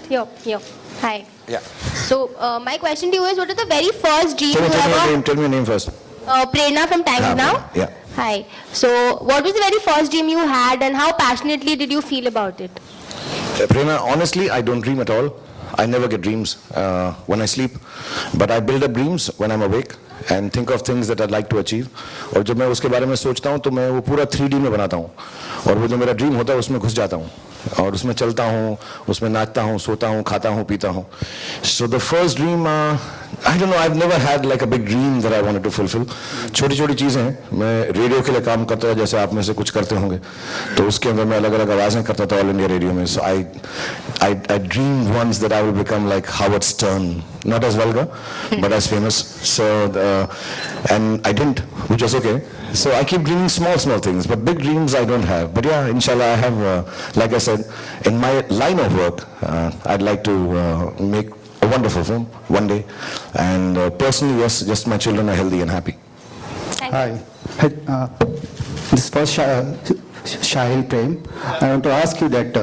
Here. Hi. Yeah. So, my question to you is, what is the very first dream you ever... Tell me your name first. Prerna from Times Now. Yeah. Hi. So, what was the very first dream you had and how passionately did you feel about it? Prerna, honestly, I don't dream at all. I never get dreams when I sleep. But I build up dreams when I'm awake and think of things that I'd like to achieve. और जब मैं उसके बारे में सोचता हूँ तो मैं वो पूरा 3D में बनाता हूँ और वो जो मेरा ड्रीम होता है उसमें घुस जाता हूँ और उसमें चलता हूँ, उसमें नाचता हूँ, सोता हूँ, खाता हूँ, पीता हूँ. So the first dream, I don't know, I've never had like a big dream that I wanted to fulfill. छोटी-छोटी चीजें हैं. मैं रेडियो के लिए काम करता था, जैसे आप में से कुछ करते होंगे. तो उसके अंदर मैं अलग-अलग आवाजें करता था ऑल इंडिया रेडियो में. So I dreamed once that I will become like Howard Stern, not as vulgar, but as famous. So and I didn't, which was okay. So I keep dreaming small things, but big dreams I don't have. But yeah, inshallah, I have, like I said, in my line of work, I'd like to make a wonderful film one day. And personally, yes, just my children are healthy and happy. Hi. This first Shahil Prem. I want to ask you that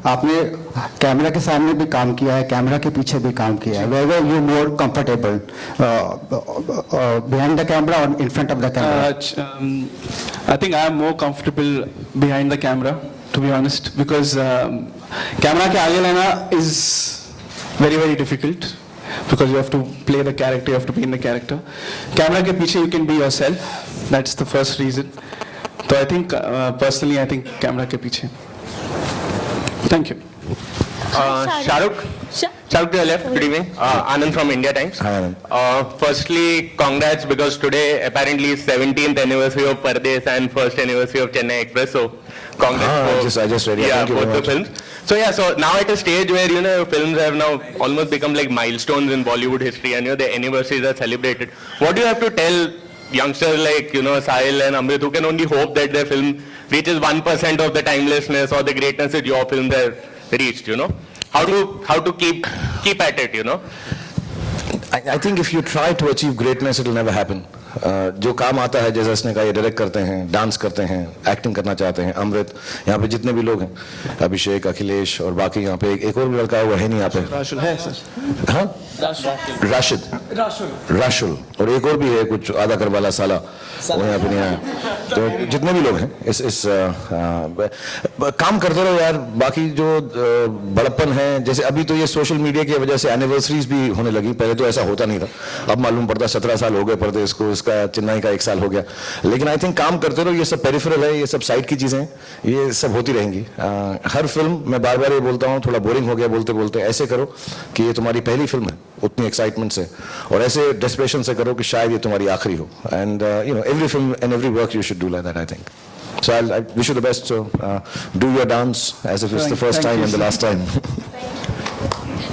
आपने camera के सामने भी काम किया है, camera के पीछे भी काम किया है. Where were you more comfortable, behind the camera or in front of the camera? I think I am more comfortable behind the camera, to be honest, because camera के आगे लेना is very, very difficult. Because you have to play the character, you have to be in the character. Camera के पीछे you can be yourself. That's the first reason. So I think personally, I think camera के पीछे. Thank you. Shahrukh to your left. Good evening. Anand from India Times. Hi, Anand. Firstly, congrats because today apparently is 17th anniversary of Pardes and first anniversary of Chennai Express. So congrats I just read it. yeah, Thank you both very the much. films. So yeah, so now at a stage where films have now almost become like milestones in Bollywood history, and the anniversaries are celebrated. What do you have to tell youngsters like Sahil and Amrit who can only hope that their film reaches 1% of the timelessness or the greatness that your films have reached? How to keep at it? I think if you try to achieve greatness, it will never happen. जो काम आता है, जैसे इसने कहा, ये direct करते हैं, डांस करते हैं, एक्टिंग करना चाहते हैं, अमृत, यहाँ पे जितने भी लोग हैं, अभिषेक, अखिलेश और बाकी यहाँ पे एक और लड़का है, वो है नहीं यहाँ पे. राशुल है सर. हाँ? राशुल और एक और भी है कुछ आधा करवाला साला, वो यहाँ पे नहीं आया. तो जितने भी लोग हैं इस काम करते रहो यार. बाकी जो बड़प्पन है, जैसे अभी तो ये सोशल मीडिया की वजह से एनिवर्सरीज भी होने लगी. पहले तो ऐसा होता नहीं था. अब मालूम पड़ता 17 साल हो गए पर्दे इसको, इसका चेन्नई का 1 साल हो गया. लेकिन आई थिंक काम करते रहो. ये सब पेरिफेरल है, ये सब साइड की चीजें, ये सब होती रहेंगी. हर फिल्म मैं बार बार ये बोलता हूँ, थोड़ा बोरिंग हो गया बोलते बोलते, ऐसे करो कि ये तुम्हारी पहली फिल्म है, उतनी एक्साइटमेंट से, और ऐसे डेस्परेशन से करो कि शायद ये तुम्हारी आखिरी हो. And every film and every work you should do like that, I think. So I wish you the best. So do your dance as if it's the first time and the last time.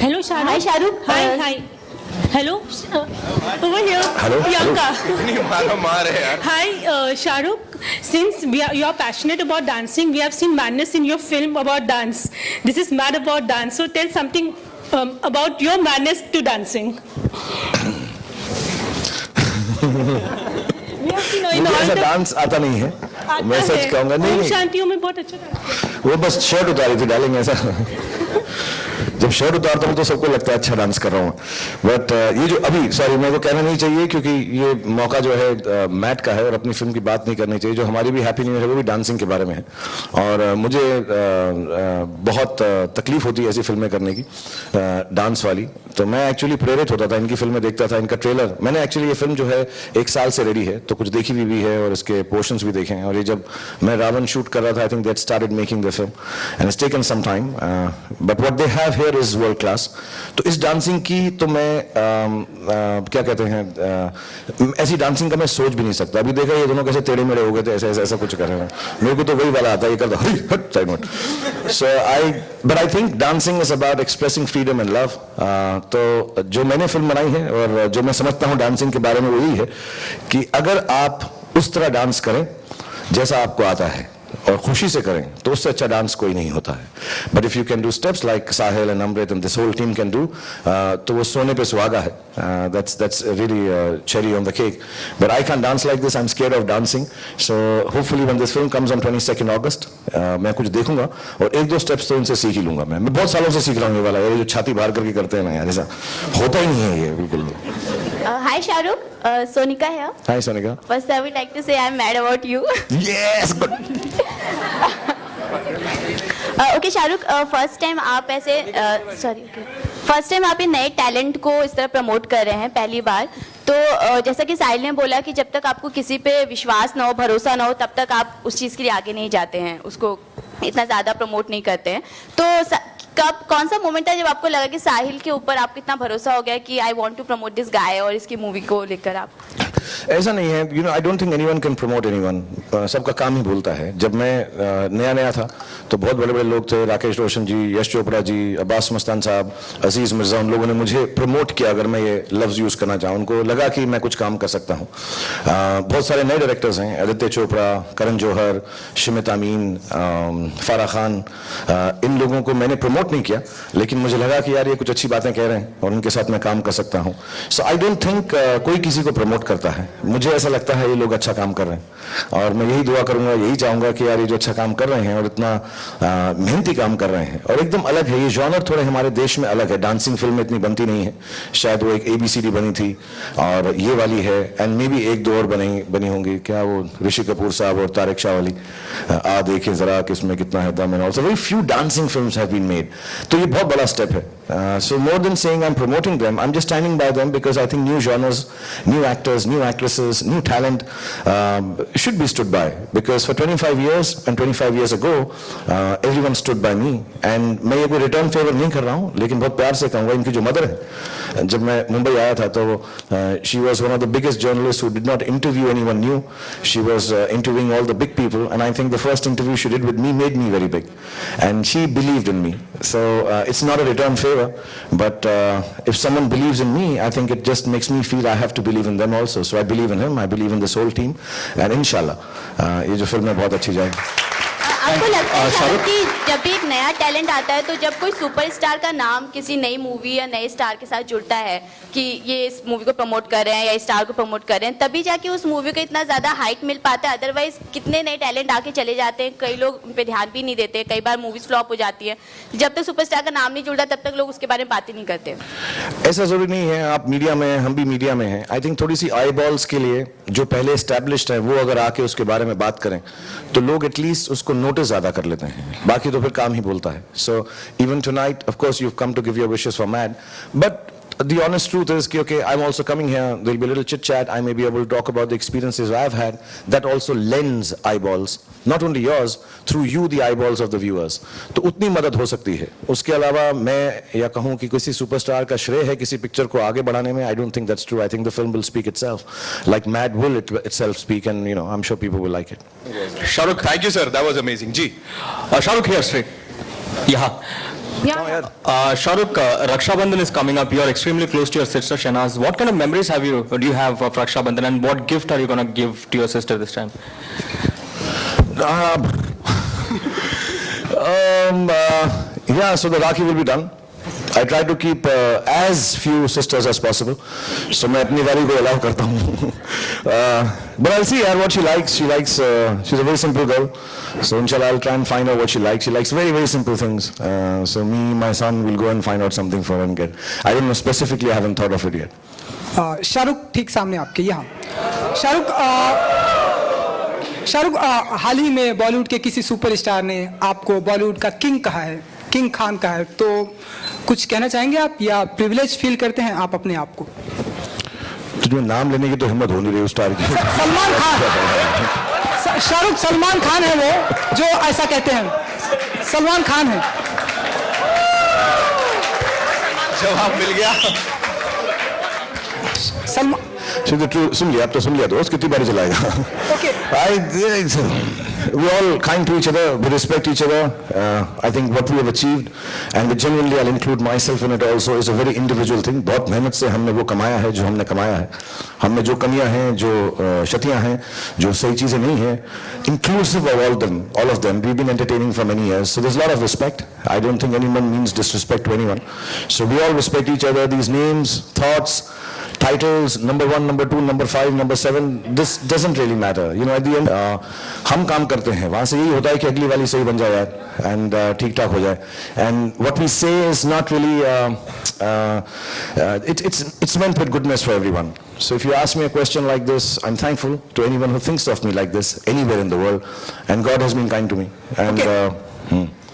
Hello, Shahrukh. Hi, Shahrukh. Hi. Hello. Over here. Hello. Priyanka. Hello. Hi, Shahrukh. Since you are passionate about dancing, we have seen madness in your film about dance. This is Mad About Dance. So tell something about your madness to dancing. मुझे ऐसा dance आता नहीं है, मैं सच कहूँगा. नहीं, शांतियों में बहुत अच्छा डांस. वो बस शर्ट उतारी थी डालेंगे ऐसा. जब शर्ट उतारता हूँ तो सबको लगता है अच्छा डांस कर रहा हूँ. बट ये जो अभी, सॉरी, मेरे को कहना नहीं चाहिए क्योंकि ये मौका जो है मैट का है और अपनी फिल्म की बात नहीं करनी चाहिए. जो हमारी भी हैप्पी न्यू ईयर है वो भी डांसिंग के बारे में है. और मुझे बहुत तकलीफ होती है ऐसी फिल्में करने की, डांस वाली. तो मैं एक्चुअली प्रेरित होता था, इनकी फिल्में देखता था, इनका ट्रेलर. मैंने एक्चुअली ये फिल्म जो है 1 साल से रेडी है, तो कुछ देखी भी है और इसके पोर्शंस भी देखे हैं. और ये जब मैं रावण शूट कर रहा था, I think that started making the film and it's taken some time, but what they have here is world class. तो इस डांसिंग की तो मैं क्या कहते हैं, ऐसी डांसिंग का मैं सोच भी नहीं सकता. अभी देखा ये दोनों कैसे टेढ़े मेढ़े हो गए थे, ऐसा कुछ कर रहे हैं. मेरे को तो वही वाला आता है, ये करता हट side note. So I think dancing is about expressing freedom and love. तो जो मैंने फिल्म बनाई है और जो मैं समझता हूँ डांसिंग के बारे में, वो यही है कि अगर आप उस तरह डांस करें जैसा आपको आता है, और खुशी से करें तो उससे अच्छा डांस कोई नहीं होता है. But if you can do steps like Sahil and Amrit and this whole team can do, तो वो सोने पे सुहागा है. That's really cherry on the cake. But I can't dance like this. I'm scared of dancing. So hopefully when this film comes on 22nd August, मैं कुछ देखूंगा और एक दो स्टेप्स तो उनसे सीख ही लूंगा. मैं बहुत सालों से सीख रहा हूँ ये वाला, ये जो छाती बाहर करके करते हैं ना यार, ऐसा होता ही नहीं है ये बिल्कुल. Hi Shahrukh, Sonika here. Hi Sonika. First I would like to say I'm mad about you. Yes, but okay Shahrukh, first time आप ऐसे फर्स्ट टाइम आप ये नए टैलेंट को इस तरह प्रमोट कर रहे हैं पहली बार. तो जैसा कि साहिल ने बोला कि जब तक आपको किसी पे विश्वास ना हो, भरोसा ना हो, तब तक आप उस चीज़ के लिए आगे नहीं जाते हैं, उसको इतना ज़्यादा प्रमोट नहीं करते हैं. तो कब कौन सा मोमेंट था जब आपको लगा कि साहिल के ऊपर आपको इतना भरोसा हो गया कि I want to promote this guy और इसकी मूवी को लेकर आप? ऐसा नहीं है. You know, I don't think anyone can promote anyone. सबका काम ही बोलता है. जब मैं नया था तो बहुत बड़े बड़े लोग थे, राकेश रोशन जी, यश चोपड़ा जी, अब्बास मस्तान साहब, अजीज मिर्जा, उन लोगों ने मुझे प्रमोट किया अगर मैं ये लफ्ज़ यूज़ करना चाहूँ. उनको लगा कि मैं कुछ काम कर सकता हूँ. बहुत सारे नए डायरेक्टर्स हैं, आदित्य चोपड़ा, करण जौहर, शिमित अमीन, फारा खान. इन लोगों को मैंने प्रमोट नहीं किया, लेकिन मुझे लगा कि यार ये कुछ अच्छी बातें कह रहे हैं और उनके साथ मैं काम कर सकता हूँ. सो आई डोंट थिंक कोई किसी को प्रमोट करता है. मुझे ऐसा लगता है ये लोग अच्छा काम कर रहे हैं और मैं यही दुआ करूंगा, यही चाहूंगा कि यार ये जो अच्छा काम कर रहे हैं और इतना मेहनती काम कर रहे हैं और एकदम अलग है. ये जॉनर थोड़े हमारे देश में अलग है. डांसिंग फिल्म इतनी बनती नहीं है. शायद वो एक ABCD बनी थी और ये वाली है, एंड मे बी एक दो और बनी होंगी. क्या वो ऋषि कपूर साहब और तारिक शाह वाली, आ देखें जरा किसमें कितना है दम. And also very few dancing films have been made. तो ये बहुत बड़ा स्टेप है. So more than saying I'm promoting them, I'm just standing by them because I think new genres, new actors, new actresses, new talent should be stood by. Because for 25 years and 25 years ago, everyone stood by me. And मैं ये कोई return favor नहीं कर रहा हूँ, लेकिन बहुत प्यार से कहूँगा. इनकी जो मदर है, जब मैं मुंबई आया था तो she was one of the biggest journalists who did not interview anyone new. She was interviewing all the big people, and I think the first interview she did with me made me very big. And she believed in me. So it's not a return favor. But if someone believes in me, I think it just makes me feel I have to believe in them also. So I believe in him, I believe in this whole team, and inshallah, ये जो film है बहुत अच्छी जाएगी. आपको लगता है शाहरुख कि जब भी एक नया टैलेंट आता है तो जब कोई सुपरस्टार का नाम किसी नई मूवी या नए स्टार के साथ जुड़ता है कि ये इस मूवी को प्रमोट कर रहे हैं या स्टार को प्रमोट कर रहे हैं, तभी जाके उस मूवी को इतना ज़्यादा हाइट मिल पाता है? अदरवाइज कितने नए टैलेंट आके चले जाते हैं, कई लोग उन पर ध्यान भी नहीं देते, कई बार मूवीज फ्लॉप हो जाती है. जब तक सुपरस्टार का नाम नहीं जुड़ता तब तक लोग उसके बारे में बात ही नहीं करते. ऐसा जरूरी नहीं है. आप मीडिया में हैं, हम भी मीडिया में हैं. आई थिंक थोड़ी सी आई बॉल्स के लिए जो पहले एस्टैब्लिश्ड है वो अगर आके उसके बारे में बात करें तो लोग एटलीस्ट उसको नोटिस ज़्यादा कर लेते हैं. बाकी तो फिर काम ही बोलता है. So even tonight of course you have come to give your wishes for mad, but the honest truth is कि okay, I'm also coming here, there'll be a little chit chat, I may be able to talk about the experiences I've had that also lends eyeballs, not only yours, through you the eyeballs of the viewers. तो उतनी मदद हो सकती है. उसके अलावा मैं या कहूँ कि किसी सुपरस्टार का श्रेय है किसी पिक्चर को आगे बढ़ाने में, I don't think that's true. I think the film will speak itself, like Mad will itself speak, and you know, I'm sure people will like it. Shahrukh, thank you sir, that was amazing. Ji, Shahrukh here straight. Yeah. Shahrukh, Raksha Bandhan is coming up. You are extremely close to your sister Shahnaz. What kind of memories do you have of Raksha Bandhan, and what gift are you going to give to your sister this time? Yeah, so the Rakhi will be done. I try to keep as few sisters as possible. So मैं अपनी वाली को allow करता हूँ. But I'll see her what she likes. She's a very simple girl. So inshallah I'll try and find out what she likes. She likes very, very simple things. So me, my son will go and find out something for her and get. I don't know specifically. I haven't thought of it yet. Shahrukh ठीक सामने आपके यहाँ. शाहरुख हाल ही में बॉलीवुड के किसी superstar ने आपको बॉलीवुड का किंग कहा है, किंग खान कहा है, तो कुछ कहना चाहेंगे आप या प्रिविलेज फील करते हैं आप अपने आप को? तुझे नाम लेने की तो हिम्मत हो नहीं रही उस स्टार की. सलमान खान. शाहरुख सलमान खान है वो जो ऐसा कहते हैं. सलमान खान है. जवाब मिल गया. सलमान सुन लिया, अब तो सुन लिया दोस्त, कितनी बारी चलाएगा. Okay. we're all kind to each other, we respect each other. I think what we have achieved, and genuinely I'll include myself in it also, is a very individual thing. बहुत मेहनत से हमने वो कमाया है जो हमने कमाया है. हमने जो कमियां हैं, जो क्षतियां हैं, जो सही चीजें नहीं हैं, inclusive of all of them, we've been entertaining for many years. So there's a lot of respect. I don't think anyone means disrespect to anyone. So we all respect each other. These names, thoughts, titles, number 1, number 2, number 5, number 7, this doesn't really matter. You know, at the end, हम काम करते हैं, वहाँ से यही होता है कि अगली वाली सही बन जाए यार, and ठीक ठाक हो जाए. And what we say is not really, it's meant with goodness for everyone. So if you ask me a question like this, I'm thankful to anyone who thinks of me like this, anywhere in the world, and God has been kind to me. And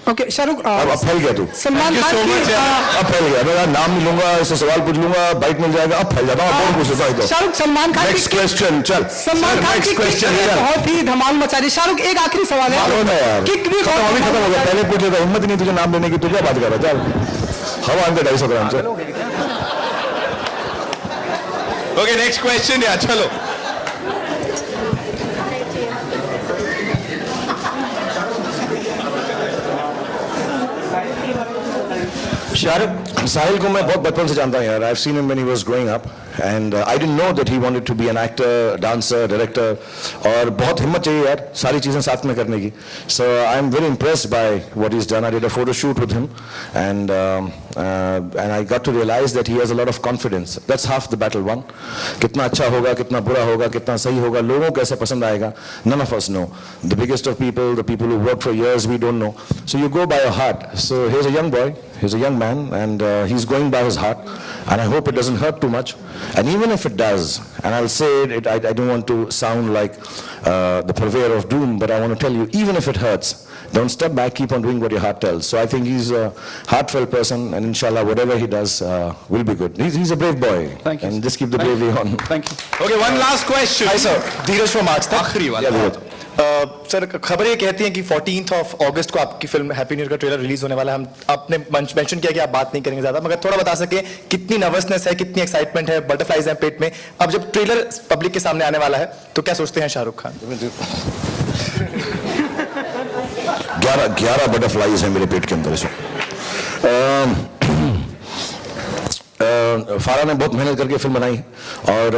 okay Shahrukh अब फैल गया तू. सलमान खान की अब फैल गया. मैं नाम नहीं लूंगा, इससे सवाल पूछ लूंगा, बाइक मिल जाएगा. अब फैल जाता हूँ. कौन पूछ रहा है? शाहरुख सलमान खान नेक्स्ट क्वेश्चन चल. सलमान खान की किक ने बहुत ही धमाल मचा दी. शाहरुख एक आखिरी सवाल है. मालूम है यार. किक भी खत्म हो गया. पहले पूछ लेता. हिम्मत नहीं तुझे नाम लेने की. तू क्या बात कर रहा है? चल हवा अंदर 250 ग्राम से. ओके नेक्स्ट क्वेश्चन यार चलो. शाहरुख साहिल को मैं बहुत बचपन से जानता हूँ यार. I've seen him when he was growing up, and I didn't know that he wanted to be an actor, dancer, director. और बहुत हिम्मत चाहिए यार सारी चीजें साथ में करने की. So I'm very impressed by what he's done. I did a photo shoot with him, and I got to realize that he has a lot of confidence. That's half the battle won. कितना अच्छा होगा, कितना बुरा होगा, कितना सही होगा, लोगों को कैसे पसंद आएगा, none of us know. The biggest of people, the people who work for years, we don't know. So you go by your heart. So here's a young boy. He's a young man, and he's going by his heart, and I hope it doesn't hurt too much. And even if it does, and I'll say it, I don't want to sound like the purveyor of doom, but I want to tell you, even if it hurts, don't step back, keep on doing what your heart tells. So I think he's a heartfelt person, and inshallah, whatever he does will be good. He's a brave boy. Thank you. And just keep the bravery on. Thank you. Okay one last question. Hi sir, Dheeraj from आज तक आखिरी वाला. Yeah, Vivek. Sir खबर ये कहती है कि 14th of अगस्त को आपकी फिल्म हैप्पी न्यू ईयर का ट्रेलर रिलीज होने वाला है. हम आपने मेंशन किया कि आप बात नहीं करेंगे ज्यादा, मगर थोड़ा बता सके कितनी नर्वसनेस है, कितनी एक्साइटमेंट है, बटरफ्लाइज हैं पेट में. अब जब ट्रेलर पब्लिक के सामने आने वाला है तो क्या सोचते हैं शाहरुख खान? 11 बटरफ्लाइज हैं मेरे पेट के अंदर. इसमें फारा ने बहुत मेहनत करके फिल्म बनाई, और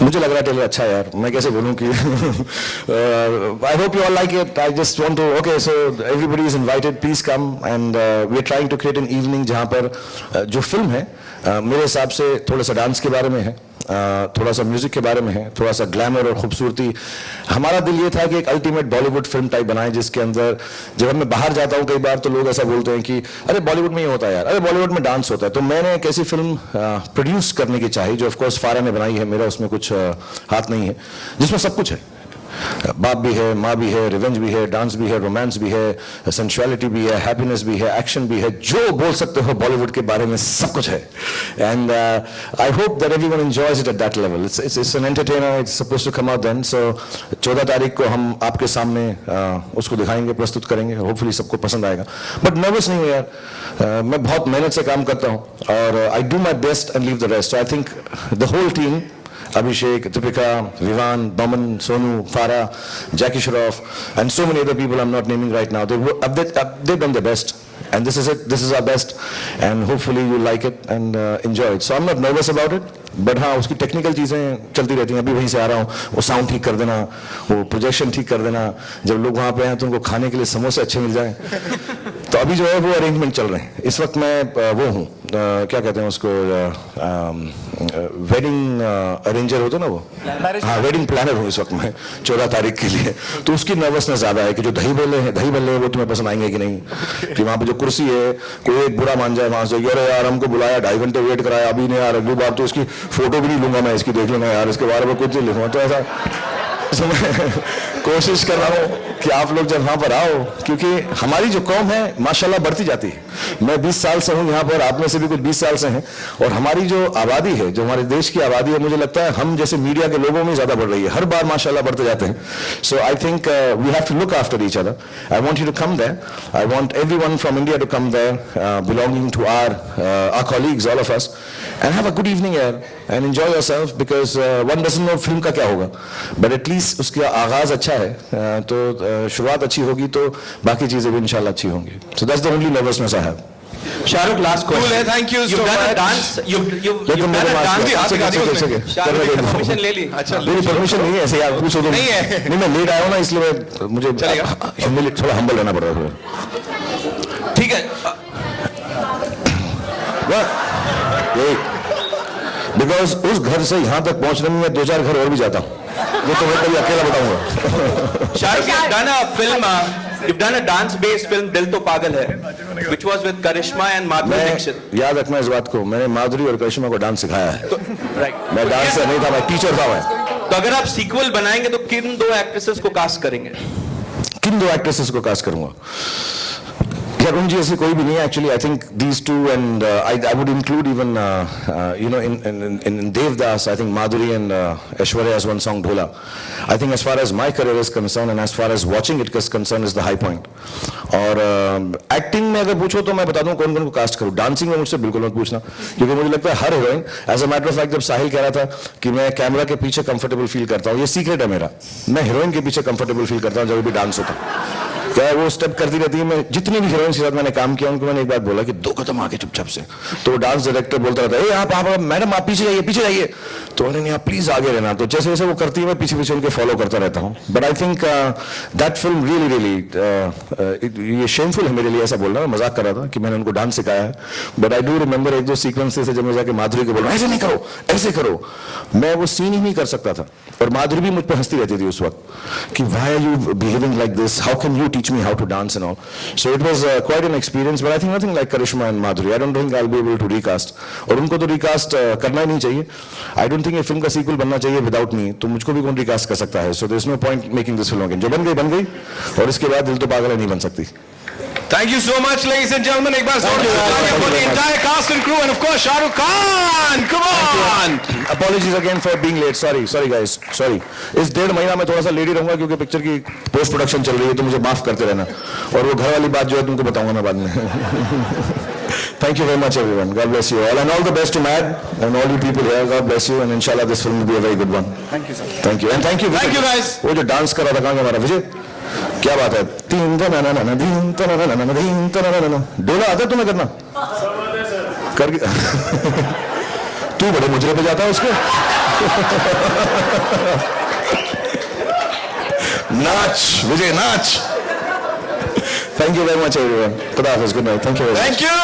मुझे लग रहा है ट्रेलर अच्छा है यार. मैं कैसे बोलूं कि I hope you all like it. I just want to okay so everybody is invited, please come. And we are trying to create an evening जहां पर जो फिल्म है मेरे हिसाब से थोड़ा सा डांस के बारे में है, थोड़ा सा म्यूजिक के बारे में है, थोड़ा सा ग्लैमर और खूबसूरती. हमारा दिल ये था कि एक अल्टीमेट बॉलीवुड फिल्म टाइप बनाए, जिसके अंदर जब मैं बाहर जाता हूँ कई बार तो लोग ऐसा बोलते हैं कि अरे बॉलीवुड में ये होता है यार, अरे बॉलीवुड में डांस होता है. तो मैंने एक ऐसी फिल्म प्रोड्यूस करने की चाही जो ऑफकोर्स फारा ने बनाई है, मेरा उसमें कुछ हाथ नहीं है, जिसमें सब कुछ है. बाप भी है, माँ भी है, रिवेंज भी है, डांस भी है, रोमांस भी है, सेंसुअलिटी भी है, हैप्पीनेस भी है, एक्शन भी है, जो बोल सकते हो बॉलीवुड के बारे में सब कुछ है. And I hope that everyone enjoys it at that level. It's an entertainer. It's supposed to come out then. So 14 तारीख को हम आपके सामने उसको दिखाएंगे, प्रस्तुत करेंगे. होपफुली सबको पसंद आएगा. बट नर्वस नहीं हूँ यार. मैं बहुत मेहनत से काम करता हूँ, और I do my best and leave the rest. I think the whole team, Abhishek, Deepika, Vivan, Boman, Sonu, Farah, Jackie Shroff, and so many other people I'm not naming right now. They've done their best, and this is it. This is our best, and hopefully you like it and enjoy it. So I'm not nervous about it, but हाँ उसकी technical चीज़ें चलती रहती हैं. अभी वहीं से आ रहा हूँ, वो साउंड ठीक कर देना, वो प्रोजेक्शन ठीक कर देना. जब लोग वहाँ पे हैं तो उनको खाने के लिए समोसे अच्छे मिल जाएं. तो अभी जो है वो अरेंजमेंट चल रहे हैं. इस वक्त मैं वो हूँ, क्या कहते हैं उसको, वेडिंग अरेंजर होते ना वो, हाँ वेडिंग प्लानर हूँ इस वक्त मैं 14 तारीख के लिए. तो उसकी नर्वसनेस ज़्यादा है कि जो दही बल्ले वो तुम्हें पसंद आएंगे कि नहीं, कि वहाँ पे जो कुर्सी है कोई एक बुरा मान जाए वहाँ से, अरे यार हमको बुलाया 2.5 घंटे वेट कराया, अभी नहीं यार अगली बार तो इसकी फोटो भी नहीं लूंगा मैं, इसकी देख लेना यार, इसके बारे में कुछ नहीं लिखूंगा. तो ऐसा मैं कोशिश कर रहा हूँ कि आप लोग जब वहाँ पर आओ, क्योंकि हमारी जो कौम है माशाल्लाह बढ़ती जाती है. मैं 20 साल से हूँ यहाँ पर, आप में से भी कुछ 20 साल से हैं, और हमारी जो आबादी है, जो हमारे देश की आबादी है, मुझे लगता है हम जैसे मीडिया के लोगों में ज़्यादा बढ़ रही है, हर बार माशाल्लाह बढ़ते जाते हैं. So I think we have to look after each other. I want you to come there. I want everyone from India to come there, belonging to our colleagues, all of us, and have a good evening here and enjoy yourself, because one doesn't know film का क्या होगा, but at least उसका आगाज अच्छा है, तो शुरुआत अच्छी होगी तो बाकी चीजें भी इंशाल्लाह अच्छी होंगी. So that's the only nervousness I have. Shahrukh, last question. Cool है, thank you so You've done much. a dance. You've लेकिन done मेरे a मास्क dance. है. हाथ दिखा दिया उसमें. शाहरुख ने परमिशन ले ली. अच्छा. मेरी परमिशन नहीं है, ऐसे यार पूछो तो नहीं है. नहीं, मैं लेट आया हूँ ना, इसलिए मुझे चलेगा. थोड़ा हम्बल रहना पड़ रहा है. ठीक है. बिकॉज उस घर से यहाँ तक पहुँचने में मैं 2-4 घर और भी जाता हूँ, जो तुम्हें कभी अकेला बताऊंगा. Shahrukh, you've done a film. You've done a dance-based film, Dil To Pagal Hai, which was with Karishma and Madhuri मैं Dixit. याद रखना इस बात को, मैंने माधुरी और करिश्मा को डांस सिखाया है. Right. मैं डांसर नहीं था, मैं टीचर था. मैं तो अगर आप सीक्वल बनाएंगे तो किन 2 एक्ट्रेसेस को कास्ट करेंगे? किन 2 एक्ट्रेसेस को कास्ट करूंगा? करुण जी ऐसी कोई भी नहीं है. Actually I think these two, and I would include even you know in Devdas. I think Madhuri and Aishwarya has one song Dhola. I think as far as my career is concerned and as far as watching it is concerned is the high point. और acting में अगर पूछो तो मैं बता दूं कौन कौन को कास्ट करूं. डांसिंग में मुझसे बिल्कुल मत पूछना, क्योंकि मुझे लगता है हर heroine, as a matter of fact, जब साहिल कह रहा था कि मैं कैमरा के पीछे कंफर्टेबल फील करता हूं, ये सीक्रेट है मेरा. मैं हीरोइन के पीछे कंफर्टेबल फील करता हूं जब भी डांस होता है. क्या वो स्टेप करती रहती है, मैं जितनी भी हीरोइन के साथ मैंने काम किया उनको मैंने एक बात बोला कि 2 कदम आगे चुपचाप से. तो डांस डायरेक्टर बोलता रहता है, आप मैडम आप पीछे जाइए, पीछे जाइए. तो उन्होंने आप प्लीज आगे रहना. तो जैसे जैसे वो करती है मैं पीछे पीछे उनके फॉलो करता रहता हूँ. But I think that film really ये शेमफुल है मेरे लिए ऐसा बोलना. मैं मजाक कर रहा था कि मैंने उनको डांस सिखाया है, but I do remember 1-2 sequences है जब मैं जाके माधुरी को बोल रहा ऐसे नहीं करो, ऐसे करो. मैं वो सीन ही नहीं कर सकता था, और माधुरी भी मुझ पर हंसती रहती थी उस वक्त कि why are you behaving like this, how can you teach me how to dance and all. So it was quite an experience, but I think nothing like Karishma and Madhuri. I don't think I'll be able to recast. और उनको तो recast करना ही नहीं चाहिए. I don't think ये film का sequel बनना चाहिए without me. तो मुझको भी कौन recast कर सकता है? So there's no point making this film again. जो बन गई, और इसके बाद दिल तो पागल है नहीं बन सकती. Thank you so much, ladies and gentlemen. एक बार जोर से तालियां for the entire cast and crew, and of course Shahrukh Khan. Come on. Apologies again for being late. Sorry guys. Sorry. इस 1.5 महीना में थोड़ा सा लेट ही रहूंगा क्योंकि पिक्चर की पोस्ट प्रोडक्शन चल रही है, तो मुझे माफ करते रहना. और वो घर वाली बात जो है तुमको बताऊंगा मैं बाद में. Thank you very much everyone. God bless you all, and all the best to Mad and all you people here. God bless you, and inshallah this film will be a very good one. Thank you, sir. Thank you, and thank you. Thank you, guys. वो जो dance कर रहा था कहाँ गया हमारा विजय? क्या बात है? तीन डोला आता है तुम्हें करना? करके तू बड़े मुजरे पे जाता है उसके. नाच विजय नाच. Thank you very much everyone. खुदा हाफिज़. Good night. Thank you very much. Thank you.